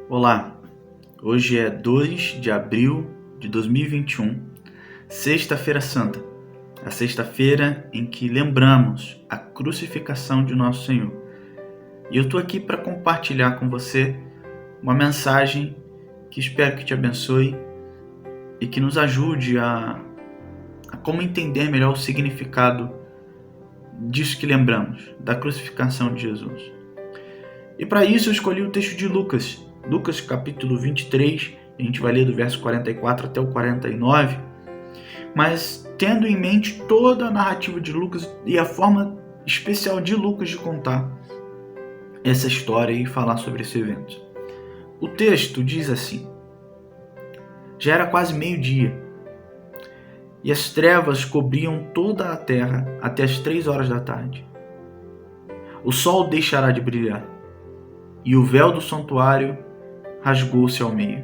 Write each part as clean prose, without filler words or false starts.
Olá, hoje é 2 de abril de 2021, Sexta-feira Santa, a sexta-feira em que lembramos a crucificação de Nosso Senhor. E eu estou aqui para compartilhar com você uma mensagem que espero que te abençoe e que nos ajude a como entender melhor o significado disso que lembramos, da crucificação de Jesus. E para isso eu escolhi o texto de Lucas capítulo 23, a gente vai ler do verso 44 até o 49, mas tendo em mente toda a narrativa de Lucas e a forma especial de Lucas de contar essa história e falar sobre esse evento. O texto diz assim: já era quase meio-dia, e as trevas cobriam toda a terra até as 3 horas da tarde. O sol deixará de brilhar, e o véu do santuário rasgou-se ao meio.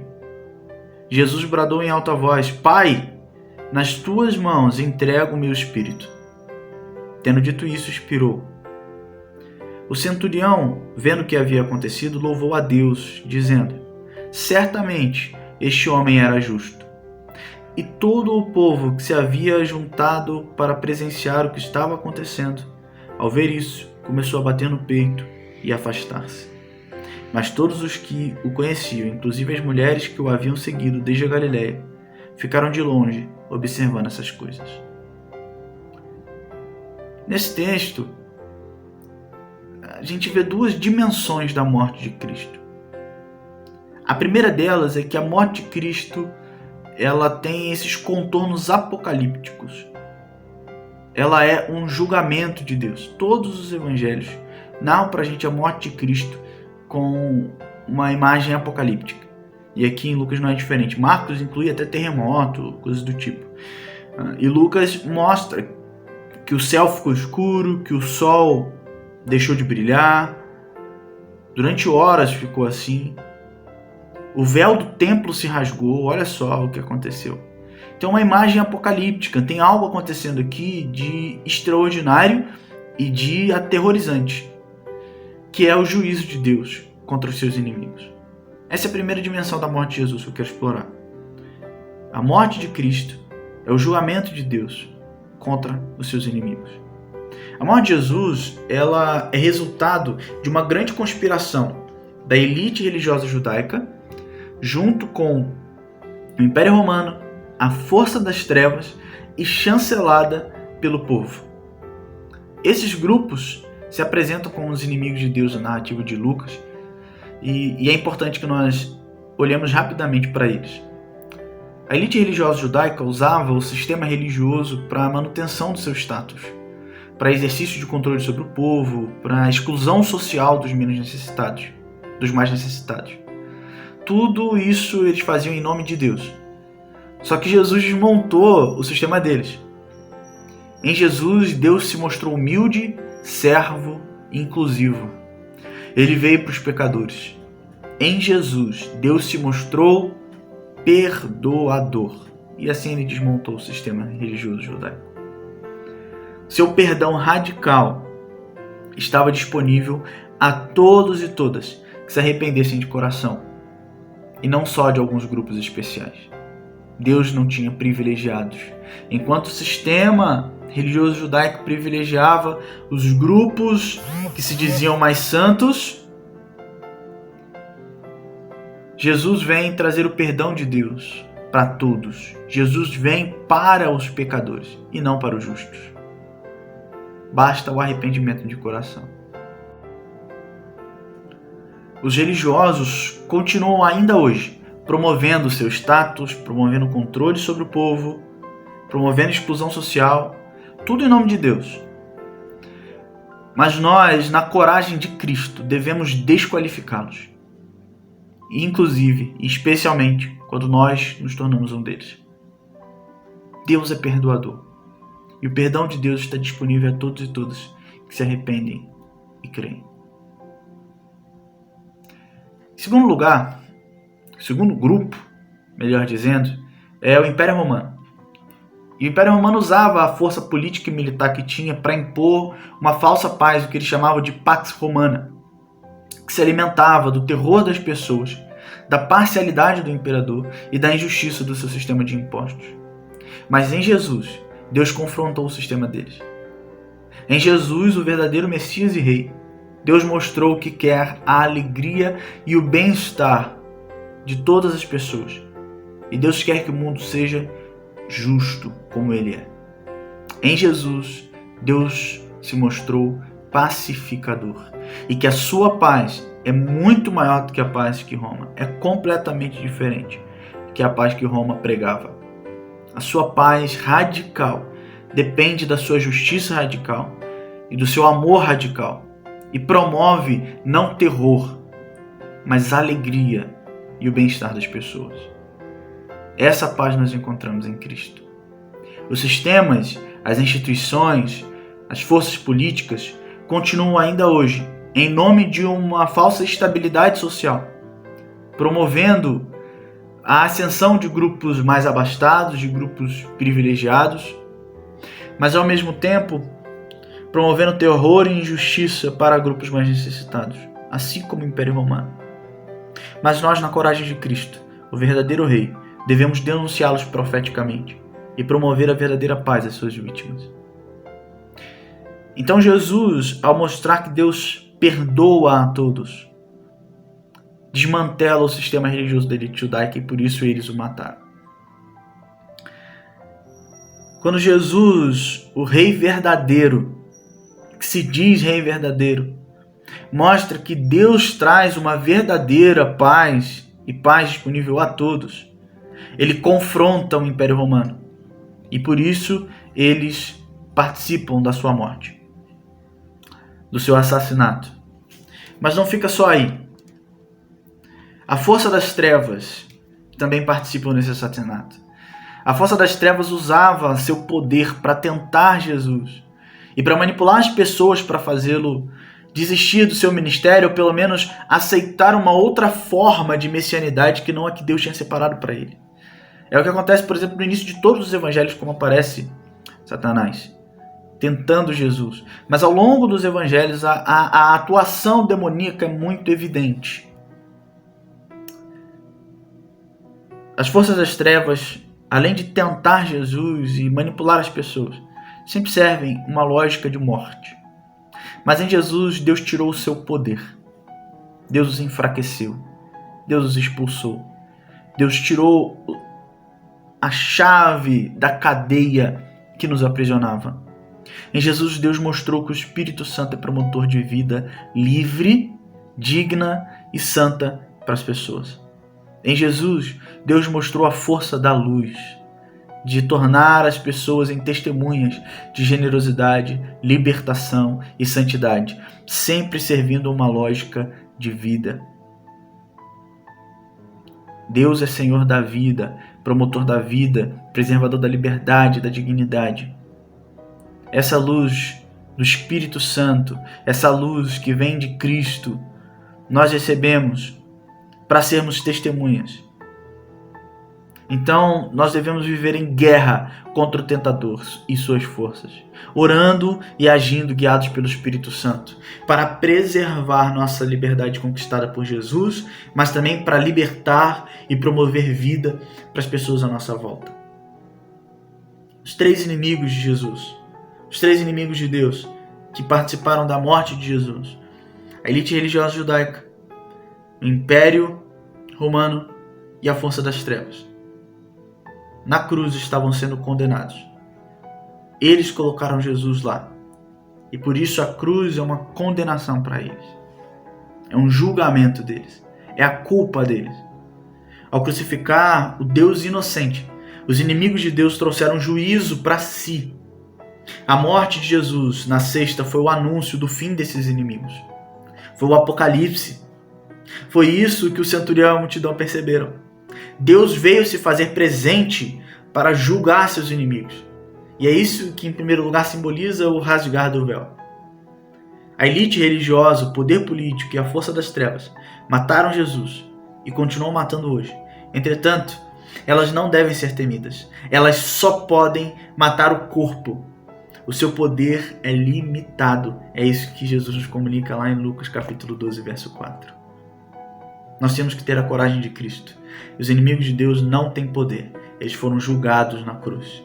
Jesus bradou em alta voz: Pai, nas tuas mãos entrego o meu espírito. Tendo dito isso, expirou. O centurião, vendo o que havia acontecido, louvou a Deus, dizendo: certamente este homem era justo. E todo o povo que se havia juntado para presenciar o que estava acontecendo, ao ver isso, começou a bater no peito e afastar-se. Mas todos os que o conheciam, inclusive as mulheres que o haviam seguido desde a Galiléia, ficaram de longe observando essas coisas. Nesse texto, a gente vê 2 dimensões da morte de Cristo. A primeira delas é que a morte de Cristo ela tem esses contornos apocalípticos. Ela é um julgamento de Deus. Todos os evangelhos narram para a gente a morte de Cristo com uma imagem apocalíptica. E aqui em Lucas não é diferente. Marcos inclui até terremoto, coisas do tipo. E Lucas mostra que o céu ficou escuro, que o sol deixou de brilhar. Durante horas ficou assim. O véu do templo se rasgou. Olha só o que aconteceu. Então, uma imagem apocalíptica. Tem algo acontecendo aqui de extraordinário e de aterrorizante, que é o juízo de Deus contra os seus inimigos. Essa é a primeira dimensão da morte de Jesus que eu quero explorar. A morte de Cristo é o julgamento de Deus contra os seus inimigos. A morte de Jesus ela é resultado de uma grande conspiração da elite religiosa judaica junto com o Império Romano, a força das trevas e chancelada pelo povo. Esses grupos se apresentam como os inimigos de Deus na narrativa de Lucas e é importante que nós olhemos rapidamente para eles. A elite religiosa judaica usava o sistema religioso para a manutenção do seu status, para exercício de controle sobre o povo, para a exclusão social dos menos necessitados, dos mais necessitados. Tudo isso eles faziam em nome de Deus. Só que Jesus desmontou o sistema deles. Em Jesus, Deus se mostrou humilde, servo e inclusivo. Ele veio para os pecadores. Em Jesus, Deus se mostrou perdoador. E assim ele desmontou o sistema religioso judaico. Seu perdão radical estava disponível a todos e todas que se arrependessem de coração, e não só de alguns grupos especiais. Deus não tinha privilegiados. Enquanto o sistema religioso judaico privilegiava os grupos que se diziam mais santos, Jesus vem trazer o perdão de Deus para todos. Jesus vem para os pecadores e não para os justos. Basta o arrependimento de coração. Os religiosos continuam ainda hoje promovendo seu status, promovendo controle sobre o povo, promovendo exclusão social, tudo em nome de Deus. Mas nós, na coragem de Cristo, devemos desqualificá-los. Inclusive, especialmente, quando nós nos tornamos um deles. Deus é perdoador. E o perdão de Deus está disponível a todos e todas que se arrependem e creem. Em segundo lugar, o segundo grupo, melhor dizendo, é o Império Romano. E o Império Romano usava a força política e militar que tinha para impor uma falsa paz, o que eles chamavam de Pax Romana, que se alimentava do terror das pessoas, da parcialidade do imperador e da injustiça do seu sistema de impostos. Mas em Jesus, Deus confrontou o sistema deles. Em Jesus, o verdadeiro Messias e Rei, Deus mostrou que quer a alegria e o bem-estar de todas as pessoas. E Deus quer que o mundo seja justo como Ele é. Em Jesus, Deus se mostrou pacificador. E que a sua paz é muito maior do que a paz que Roma. É completamente diferente que a paz que Roma pregava. A sua paz radical depende da sua justiça radical e do seu amor radical. E promove não terror, mas alegria e o bem-estar das pessoas. Essa paz nós encontramos em Cristo. Os sistemas, as instituições, as forças políticas continuam ainda hoje em nome de uma falsa estabilidade social, promovendo a ascensão de grupos mais abastados, de grupos privilegiados, mas ao mesmo tempo promovendo terror e injustiça para grupos mais necessitados, assim como o Império Romano. Mas nós, na coragem de Cristo, o verdadeiro Rei, devemos denunciá-los profeticamente e promover a verdadeira paz às suas vítimas. Então Jesus, ao mostrar que Deus perdoa a todos, desmantela o sistema religioso da elite judaica e por isso eles o mataram. Quando Jesus, o Rei verdadeiro, que se diz Rei verdadeiro, mostra que Deus traz uma verdadeira paz e paz disponível a todos, ele confronta o Império Romano e por isso eles participam da sua morte, do seu assassinato. Mas não fica só aí. A força das trevas também participam desse assassinato. A força das trevas usava seu poder para tentar Jesus e para manipular as pessoas para fazê-lo desistir do seu ministério ou pelo menos aceitar uma outra forma de messianidade que não a que Deus tinha separado para ele. É o que acontece, por exemplo, no início de todos os evangelhos, como aparece Satanás tentando Jesus. Mas ao longo dos evangelhos a atuação demoníaca é muito evidente. As forças das trevas, além de tentar Jesus e manipular as pessoas, sempre servem uma lógica de morte. Mas em Jesus, Deus tirou o seu poder. Deus os enfraqueceu. Deus os expulsou. Deus tirou a chave da cadeia que nos aprisionava. Em Jesus, Deus mostrou que o Espírito Santo é promotor de vida livre, digna e santa para as pessoas. Em Jesus, Deus mostrou a força da luz, de tornar as pessoas em testemunhas de generosidade, libertação e santidade, sempre servindo a uma lógica de vida. Deus é Senhor da vida, promotor da vida, preservador da liberdade e da dignidade. Essa luz do Espírito Santo, essa luz que vem de Cristo, nós recebemos para sermos testemunhas. Então, nós devemos viver em guerra contra o tentador e suas forças, orando e agindo guiados pelo Espírito Santo, para preservar nossa liberdade conquistada por Jesus, mas também para libertar e promover vida para as pessoas à nossa volta. Os três inimigos de Jesus, os três inimigos de Deus que participaram da morte de Jesus, a elite religiosa judaica, o Império Romano e a força das trevas, na cruz estavam sendo condenados. Eles colocaram Jesus lá. E por isso a cruz é uma condenação para eles. É um julgamento deles. É a culpa deles. Ao crucificar o Deus inocente, os inimigos de Deus trouxeram juízo para si. A morte de Jesus na sexta foi o anúncio do fim desses inimigos. Foi o apocalipse. Foi isso que o centurião e a multidão perceberam. Deus veio se fazer presente para julgar seus inimigos. E é isso que, em primeiro lugar, simboliza o rasgar do véu. A elite religiosa, o poder político e a força das trevas mataram Jesus e continuam matando hoje. Entretanto, elas não devem ser temidas. Elas só podem matar o corpo. O seu poder é limitado. É isso que Jesus nos comunica lá em Lucas capítulo 12, verso 4. Nós temos que ter a coragem de Cristo. Os inimigos de Deus não têm poder. Eles foram julgados na cruz.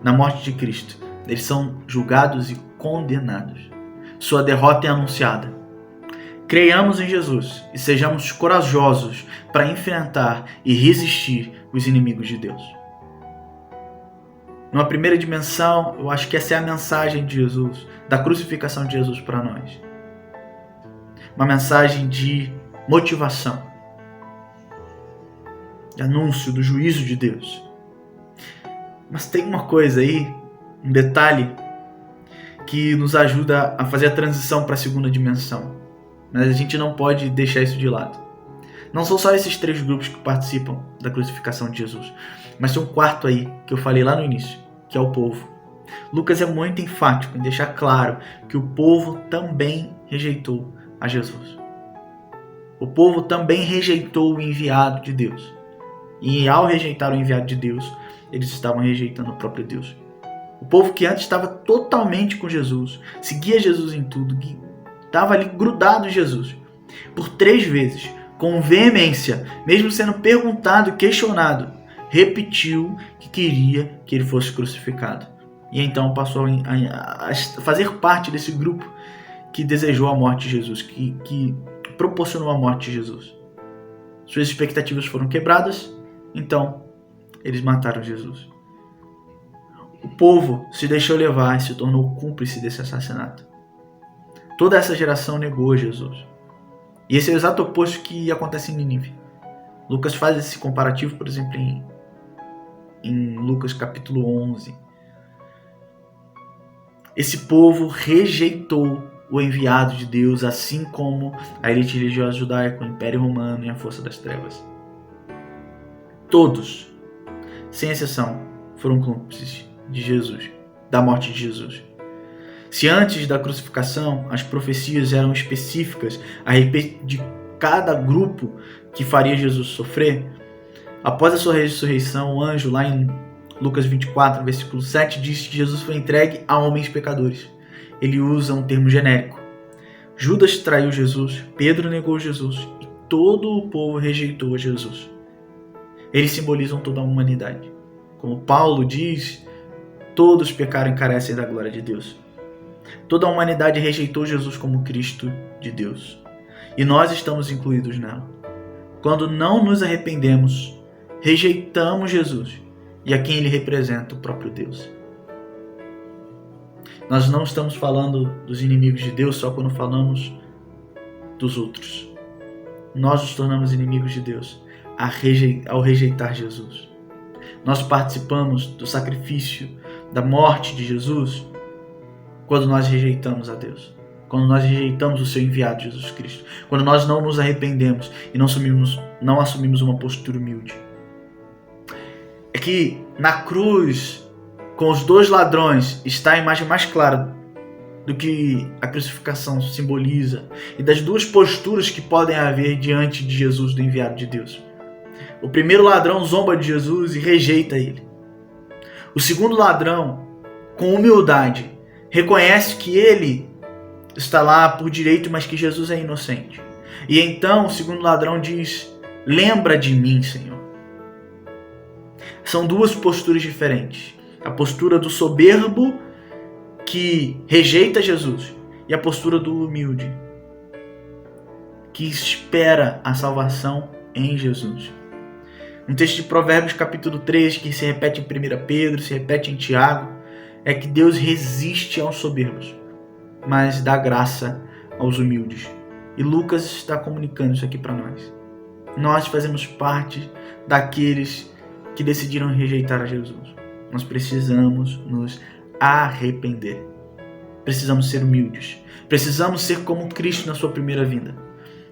Na morte de Cristo, eles são julgados e condenados. Sua derrota é anunciada. Creiamos em Jesus e sejamos corajosos para enfrentar e resistir os inimigos de Deus. Numa primeira dimensão, eu acho que essa é a mensagem de Jesus, da crucificação de Jesus para nós. Uma mensagem de motivação, de anúncio do juízo de Deus. Mas tem uma coisa aí, um detalhe, que nos ajuda a fazer a transição para a segunda dimensão. Mas a gente não pode deixar isso de lado. Não são só esses 3 grupos que participam da crucificação de Jesus, mas tem um quarto aí, que eu falei lá no início, que é o povo. Lucas é muito enfático em deixar claro que o povo também rejeitou a Jesus. O povo também rejeitou o enviado de Deus. E ao rejeitar o enviado de Deus, eles estavam rejeitando o próprio Deus. O povo que antes estava totalmente com Jesus, seguia Jesus em tudo, estava ali grudado em Jesus. Por 3 vezes, com veemência, mesmo sendo perguntado e questionado, repetiu que queria que ele fosse crucificado. E então passou a fazer parte desse grupo que desejou a morte de Jesus, que proporcionou a morte de Jesus. Suas expectativas foram quebradas, então eles mataram Jesus. O povo se deixou levar e se tornou cúmplice desse assassinato. Toda essa geração negou Jesus. E esse é o exato oposto que acontece em Nínive. Lucas faz esse comparativo, por exemplo, em Lucas capítulo 11. Esse povo rejeitou o enviado de Deus, assim como a elite religiosa judaica, o Império Romano e a força das trevas. Todos, sem exceção, foram cúmplices de Jesus, da morte de Jesus. Se antes da crucificação as profecias eram específicas a respeito de cada grupo que faria Jesus sofrer, após a sua ressurreição, o anjo lá em Lucas 24, versículo 7, diz que Jesus foi entregue a homens pecadores. Ele usa um termo genérico. Judas traiu Jesus, Pedro negou Jesus e todo o povo rejeitou Jesus. Eles simbolizam toda a humanidade. Como Paulo diz, todos pecaram e carecem da glória de Deus. Toda a humanidade rejeitou Jesus como Cristo de Deus. E nós estamos incluídos nela. Quando não nos arrependemos, rejeitamos Jesus e a quem ele representa, o próprio Deus. Nós não estamos falando dos inimigos de Deus só quando falamos dos outros. Nós nos tornamos inimigos de Deus ao rejeitar Jesus. Nós participamos do sacrifício, da morte de Jesus, quando nós rejeitamos a Deus. Quando nós rejeitamos o seu enviado, Jesus Cristo. Quando nós não nos arrependemos e não assumimos uma postura humilde. É que na cruz, com os 2 ladrões, está a imagem mais clara do que a crucificação simboliza e das 2 posturas que podem haver diante de Jesus, do enviado de Deus. O primeiro ladrão zomba de Jesus e rejeita ele. O segundo ladrão, com humildade, reconhece que ele está lá por direito, mas que Jesus é inocente. E então o segundo ladrão diz: lembra de mim, Senhor. São 2 posturas diferentes. A postura do soberbo, que rejeita Jesus, e a postura do humilde, que espera a salvação em Jesus. Um texto de Provérbios capítulo 3, que se repete em 1 Pedro, se repete em Tiago, é que Deus resiste aos soberbos, mas dá graça aos humildes. E Lucas está comunicando isso aqui para nós. Nós fazemos parte daqueles que decidiram rejeitar a Jesus. Nós precisamos nos arrepender. Precisamos ser humildes. Precisamos ser como Cristo na sua primeira vinda.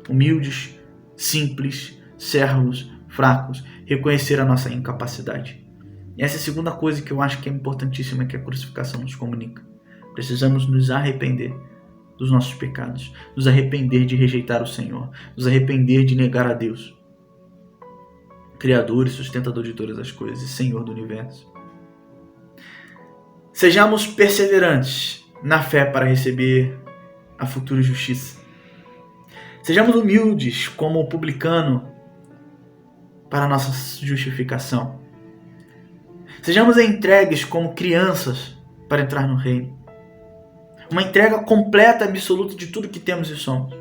Humildes, simples, servos, fracos. Reconhecer a nossa incapacidade. E essa é a segunda coisa que eu acho que é importantíssima, que a crucificação nos comunica. Precisamos nos arrepender dos nossos pecados. Nos arrepender de rejeitar o Senhor. Nos arrepender de negar a Deus, Criador e sustentador de todas as coisas e Senhor do universo. Sejamos perseverantes na fé para receber a futura justiça. Sejamos humildes como o publicano para a nossa justificação. Sejamos entregues como crianças para entrar no reino. Uma entrega completa e absoluta de tudo que temos e somos,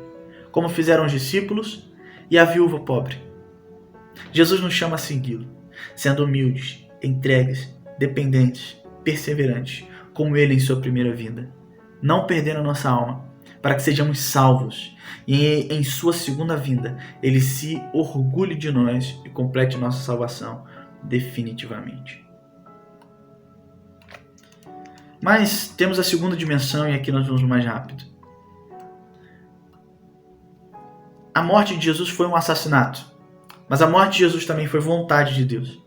como fizeram os discípulos e a viúva pobre. Jesus nos chama a segui-lo, sendo humildes, entregues, dependentes, perseverantes, como ele em sua primeira vinda, não perdendo a nossa alma, para que sejamos salvos, e em sua segunda vinda ele se orgulhe de nós e complete nossa salvação definitivamente. Mas temos a segunda dimensão, e aqui nós vamos mais rápido. A morte de Jesus foi um assassinato, mas a morte de Jesus também foi vontade de Deus.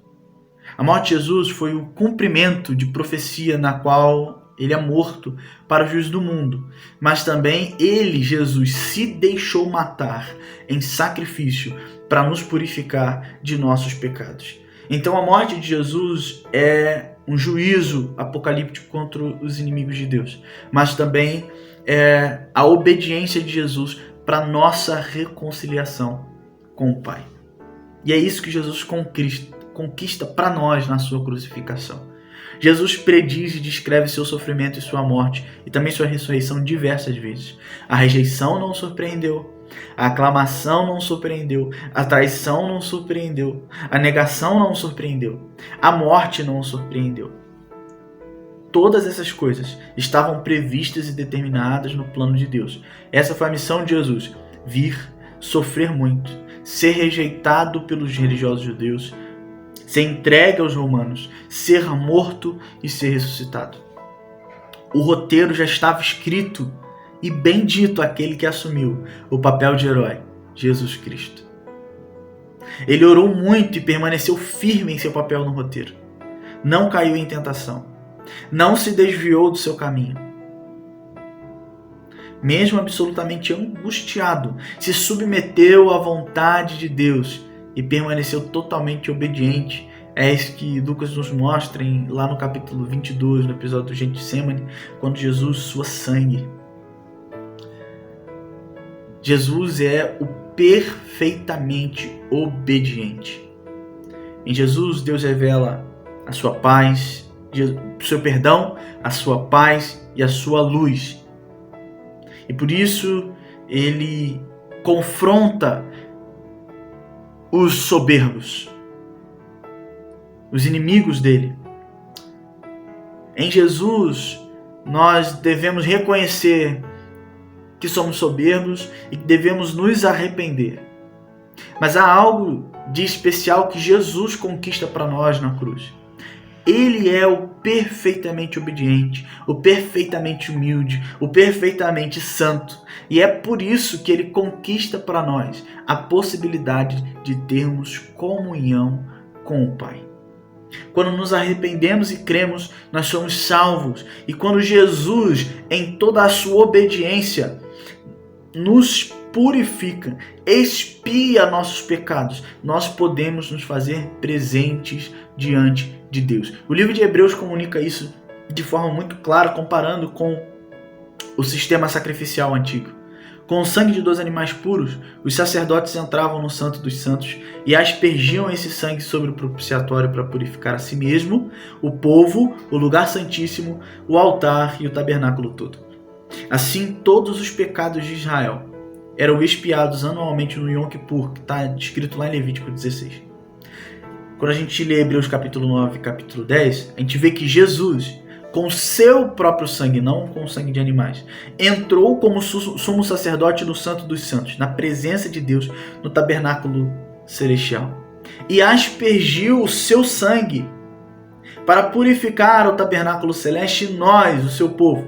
A morte de Jesus foi o cumprimento de profecia na qual ele é morto para o juízo do mundo, mas também ele, Jesus, se deixou matar em sacrifício para nos purificar de nossos pecados. Então a morte de Jesus é um juízo apocalíptico contra os inimigos de Deus, mas também é a obediência de Jesus para nossa reconciliação com o Pai. E é isso que Jesus conquista para nós na sua crucificação. Jesus prediz e descreve seu sofrimento e sua morte, e também sua ressurreição diversas vezes. A rejeição não surpreendeu, a aclamação não surpreendeu, a traição não surpreendeu, a negação não surpreendeu, a morte não surpreendeu. Todas essas coisas estavam previstas e determinadas no plano de Deus. Essa foi a missão de Jesus: vir, sofrer muito, ser rejeitado pelos religiosos judeus, ser entregue aos romanos, ser morto e ser ressuscitado. O roteiro já estava escrito, e bendito aquele que assumiu o papel de herói, Jesus Cristo. Ele orou muito e permaneceu firme em seu papel no roteiro. Não caiu em tentação. Não se desviou do seu caminho. Mesmo absolutamente angustiado, se submeteu à vontade de Deus e permaneceu totalmente obediente. É isso que Lucas nos mostra lá no capítulo 22, no episódio do Getsemane, quando Jesus sua sangue. Jesus é o perfeitamente obediente. Em Jesus, Deus revela a sua paz, o seu perdão, a sua paz e a sua luz. E por isso ele confronta os soberbos, os inimigos dele. Em Jesus, nós devemos reconhecer que somos soberbos e que devemos nos arrepender. Mas há algo de especial que Jesus conquista para nós na cruz. Ele é o perfeitamente obediente, o perfeitamente humilde, o perfeitamente santo. E é por isso que ele conquista para nós a possibilidade de termos comunhão com o Pai. Quando nos arrependemos e cremos, nós somos salvos. E quando Jesus, em toda a sua obediência, nos purifica, expia nossos pecados, nós podemos nos fazer presentes diante de Deus. O livro de Hebreus comunica isso de forma muito clara, comparando com o sistema sacrificial antigo. Com o sangue de 2 animais puros, os sacerdotes entravam no Santo dos Santos e aspergiam esse sangue sobre o propiciatório para purificar a si mesmo, o povo, o lugar santíssimo, o altar e o tabernáculo todo. Assim, todos os pecados de Israel eram expiados anualmente no Yom Kippur, que está descrito lá em Levítico 16. Quando a gente lê Hebreus capítulo 9 e capítulo 10, a gente vê que Jesus, com seu próprio sangue, não com o sangue de animais, entrou como sumo sacerdote no Santo dos Santos, na presença de Deus, no tabernáculo celestial, e aspergiu o seu sangue para purificar o tabernáculo celeste e nós, o seu povo.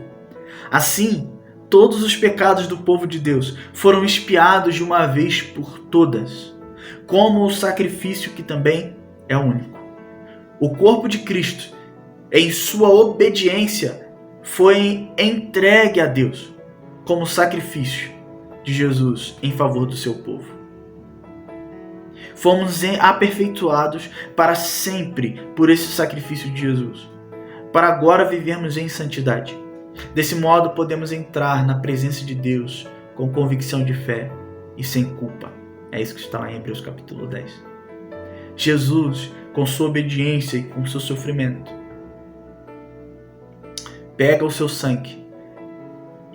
Assim, todos os pecados do povo de Deus foram expiados de uma vez por todas, como o sacrifício que também é único. O corpo de Cristo, em sua obediência, foi entregue a Deus como sacrifício de Jesus em favor do seu povo. Fomos aperfeiçoados para sempre por esse sacrifício de Jesus, para agora vivermos em santidade. Desse modo, podemos entrar na presença de Deus com convicção de fé e sem culpa. É isso que está lá em Hebreus capítulo 10. Jesus, com sua obediência e com seu sofrimento, pega o seu sangue,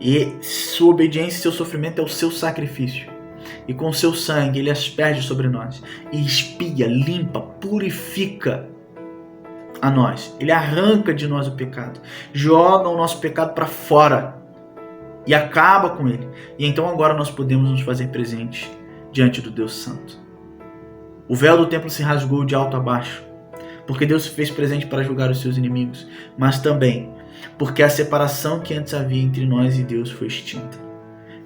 e sua obediência e seu sofrimento é o seu sacrifício. E com o seu sangue ele asperge sobre nós e expia, limpa, purifica a nós. Ele arranca de nós o pecado, joga o nosso pecado para fora e acaba com ele. E então agora nós podemos nos fazer presentes diante do Deus Santo. O véu do templo se rasgou de alto a baixo, porque Deus se fez presente para julgar os seus inimigos, mas também porque a separação que antes havia entre nós e Deus foi extinta.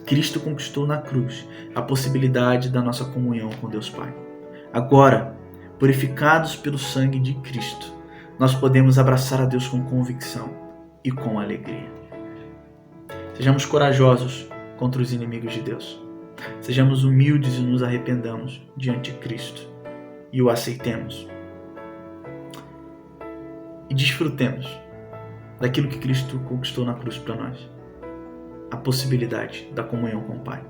Cristo conquistou na cruz a possibilidade da nossa comunhão com Deus Pai. Agora, purificados pelo sangue de Cristo, nós podemos abraçar a Deus com convicção e com alegria. Sejamos corajosos contra os inimigos de Deus. Sejamos humildes e nos arrependamos diante de Cristo e o aceitemos. E desfrutemos daquilo que Cristo conquistou na cruz para nós. A possibilidade da comunhão com o Pai.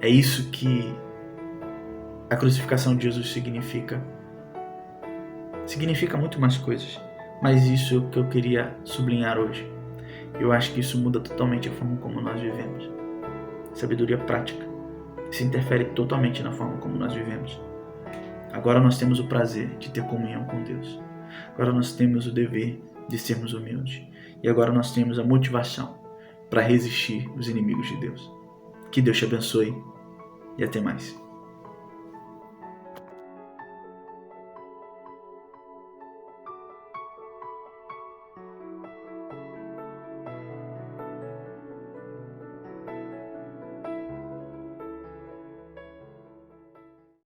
É isso que a crucificação de Jesus significa. Significa muito mais coisas, mas isso é o que eu queria sublinhar hoje. Eu acho que isso muda totalmente a forma como nós vivemos. Sabedoria prática. Isso interfere totalmente na forma como nós vivemos. Agora nós temos o prazer de ter comunhão com Deus. Agora nós temos o dever de sermos humildes. E agora nós temos a motivação para resistir os inimigos de Deus. Que Deus te abençoe e até mais.